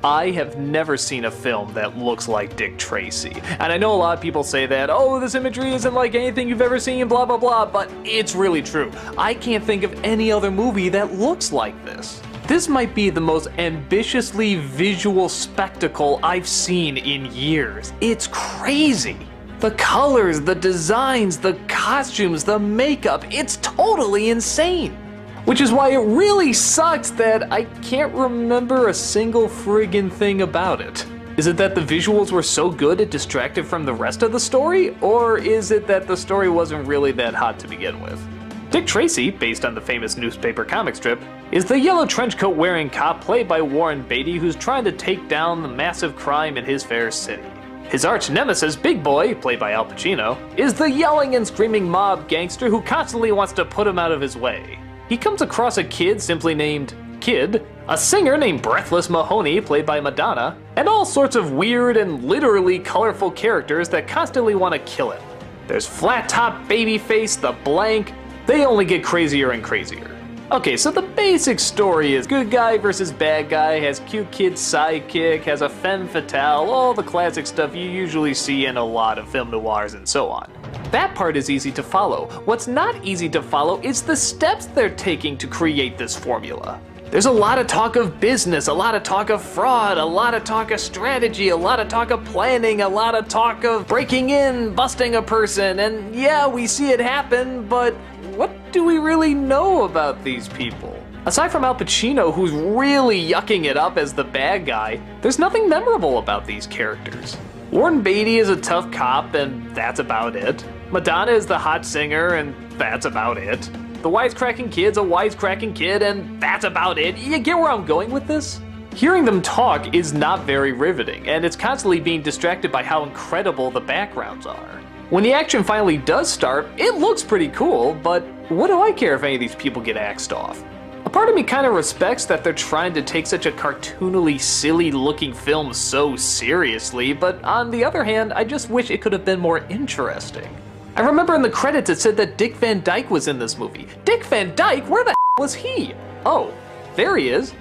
I have never seen a film that looks like Dick Tracy. And I know a lot of people say that, oh, this imagery isn't like anything you've ever seen, blah blah blah, but it's really true. I can't think of any other movie that looks like this. This might be the most ambitiously visual spectacle I've seen in years. It's crazy. The colors, the designs, the costumes, the makeup, it's totally insane. Which is why it really sucks that I can't remember a single friggin' thing about it. Is it that the visuals were so good it distracted from the rest of the story? Or is it that the story wasn't really that hot to begin with? Dick Tracy, based on the famous newspaper comic strip, is the yellow trench coat wearing cop played by Warren Beatty who's trying to take down the massive crime in his fair city. His arch nemesis, Big Boy, played by Al Pacino, is the yelling and screaming mob gangster who constantly wants to put him out of his way. He comes across a kid simply named Kid, a singer named Breathless Mahoney, played by Madonna, and all sorts of weird and literally colorful characters that constantly want to kill him. There's Flat Top Babyface, the Blank. They only get crazier and crazier. Okay, so the basic story is good guy versus bad guy, has cute kid sidekick, has a femme fatale, all the classic stuff you usually see in a lot of film noirs and so on. That part is easy to follow. What's not easy to follow is the steps they're taking to create this formula. There's a lot of talk of business, a lot of talk of fraud, a lot of talk of strategy, a lot of talk of planning, a lot of talk of breaking in, busting a person, and yeah, we see it happen, but what do we really know about these people? Aside from Al Pacino, who's really yucking it up as the bad guy, there's nothing memorable about these characters. Warren Beatty is a tough cop, and that's about it. Madonna is the hot singer, and that's about it. The wisecracking kid's a wisecracking kid, and that's about it. You get where I'm going with this? Hearing them talk is not very riveting, and it's constantly being distracted by how incredible the backgrounds are. When the action finally does start, it looks pretty cool, but what do I care if any of these people get axed off? A part of me kind of respects that they're trying to take such a cartoonily silly looking film so seriously, but on the other hand, I just wish it could have been more interesting. I remember in the credits it said that Dick Van Dyke was in this movie. Dick Van Dyke? Where the was he? Oh, there he is.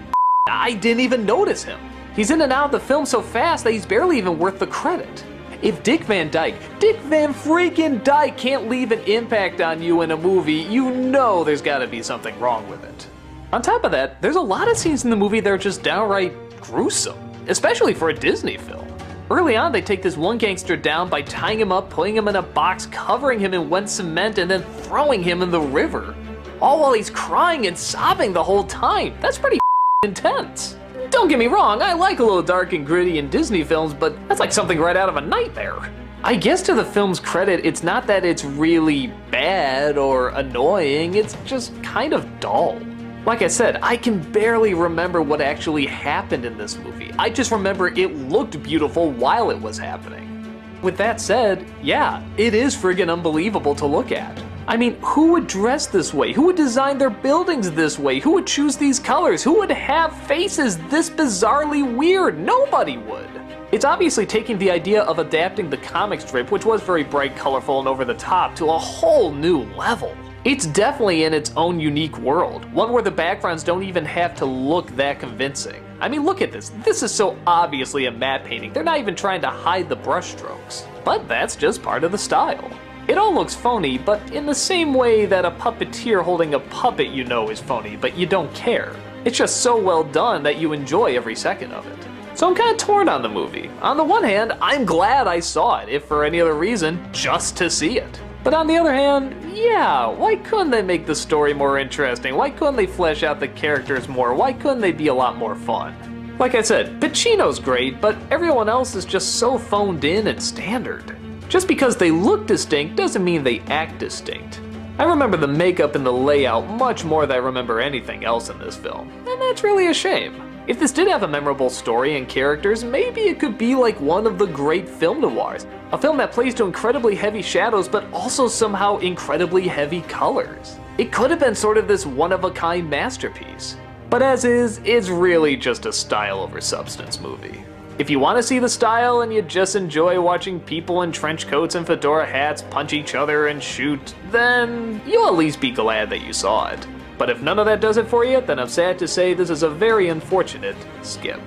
I didn't even notice him. He's in and out of the film so fast that he's barely even worth the credit. If Dick Van freaking Dyke can't leave an impact on you in a movie, you know there's gotta be something wrong with it. On top of that, there's a lot of scenes in the movie that are just downright gruesome, especially for a Disney film. Early on, they take this one gangster down by tying him up, putting him in a box, covering him in wet cement, and then throwing him in the river. All while he's crying and sobbing the whole time. That's pretty intense. Don't get me wrong, I like a little dark and gritty in Disney films, but that's like something right out of a nightmare. I guess to the film's credit, it's not that it's really bad or annoying, it's just kind of dull. Like I said, I can barely remember what actually happened in this movie. I just remember it looked beautiful while it was happening. With that said, yeah, it is friggin' unbelievable to look at. I mean, who would dress this way? Who would design their buildings this way? Who would choose these colors? Who would have faces this bizarrely weird? Nobody would. It's obviously taking the idea of adapting the comic strip, which was very bright, colorful, and over the top, to a whole new level. It's definitely in its own unique world, one where the backgrounds don't even have to look that convincing. I mean, look at this. This is so obviously a matte painting. They're not even trying to hide the brushstrokes. But that's just part of the style. It all looks phony, but in the same way that a puppeteer holding a puppet you know is phony, but you don't care. It's just so well done that you enjoy every second of it. So I'm kind of torn on the movie. On the one hand, I'm glad I saw it, if for any other reason, just to see it. But on the other hand, yeah, why couldn't they make the story more interesting? Why couldn't they flesh out the characters more? Why couldn't they be a lot more fun? Like I said, Pacino's great, but everyone else is just so phoned in and standard. Just because they look distinct doesn't mean they act distinct. I remember the makeup and the layout much more than I remember anything else in this film, and that's really a shame. If this did have a memorable story and characters, maybe it could be like one of the great film noirs. A film that plays to incredibly heavy shadows but also somehow incredibly heavy colors. It could have been sort of this one-of-a-kind masterpiece. But as is, it's really just a style over substance movie. If you want to see the style and you just enjoy watching people in trench coats and fedora hats punch each other and shoot, then you'll at least be glad that you saw it. But if none of that does it for you, then I'm sad to say this is a very unfortunate skip.